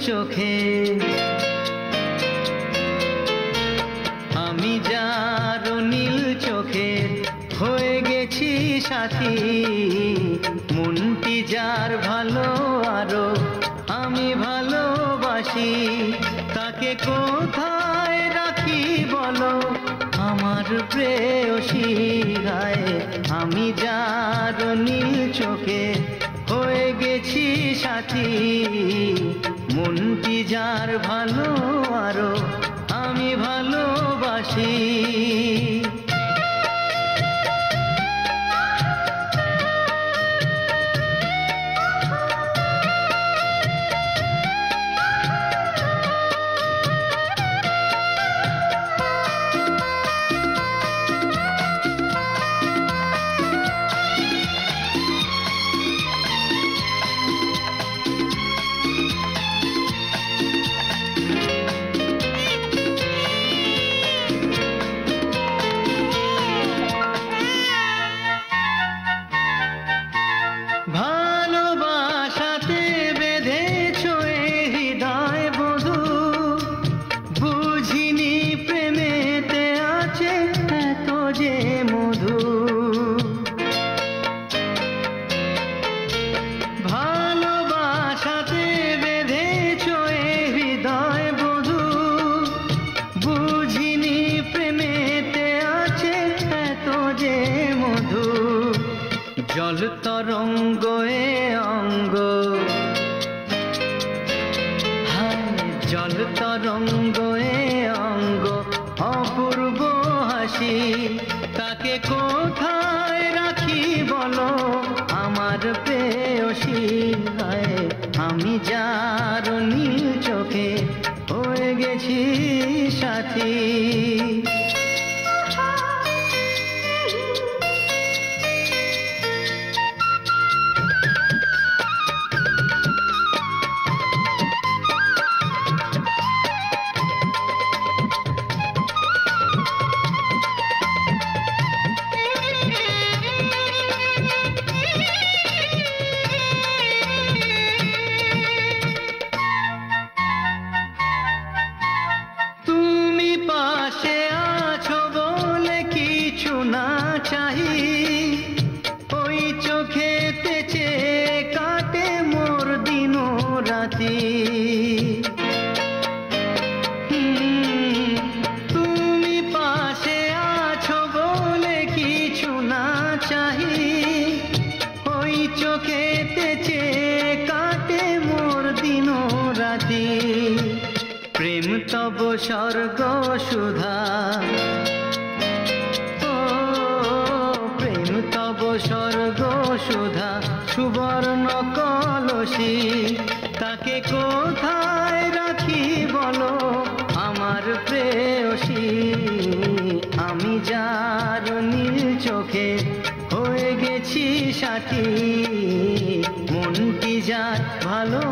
চোখে, আমি যার নীল চোখে হয়ে গেছি সাথী। মনটি যার ভালো আরো আমি ভালোবাসি, তাকে কোথায় রাখি বলো আমার প্রেয়সী গায়ে। আমি যার নীল চোখে হয়ে গেছি সাথী, মনটি যার ভালো আরো আমি ভালোবাসি। ভালোবাসাতে বেঁধেছ হৃদয় বধূ, বুঝিনি প্রেমেতে আছে এত যে মধু। ভালোবাসাতে বেঁধেছ হৃদয় বধূ, বুঝিনি প্রেমেতে আছে এত যে মধু। জল তরঙ্গ এ অঙ্গ, হায় জল তরঙ্গ এ অঙ্গ অপূর্ব হাসি। তাকে কোথায় রাখি বলো আমার প্রেয়সী গায়ে। আমি যার নীল চোখে হয়ে গেছি সাথী। পাশে আছো বলে কিছু না চাহি, ওই চোখেতে চেয়ে কাটে মোর দিন রাতি। তুমি পাশে আছো বলে কিছু না চাহি, ওই চোখেতে চেয়ে কাটে মোর দিন রাতি। প্রেম তব স্বর্গ সুধা, ও প্রেম তব স্বর্গ সুধা সুবর্ণ কলসী। তাকে কোথায় রাখি বলো আমার প্রেয়সী। আমি যার নীল চোখে হয়ে গেছি সাথী, মনটি যার ভালো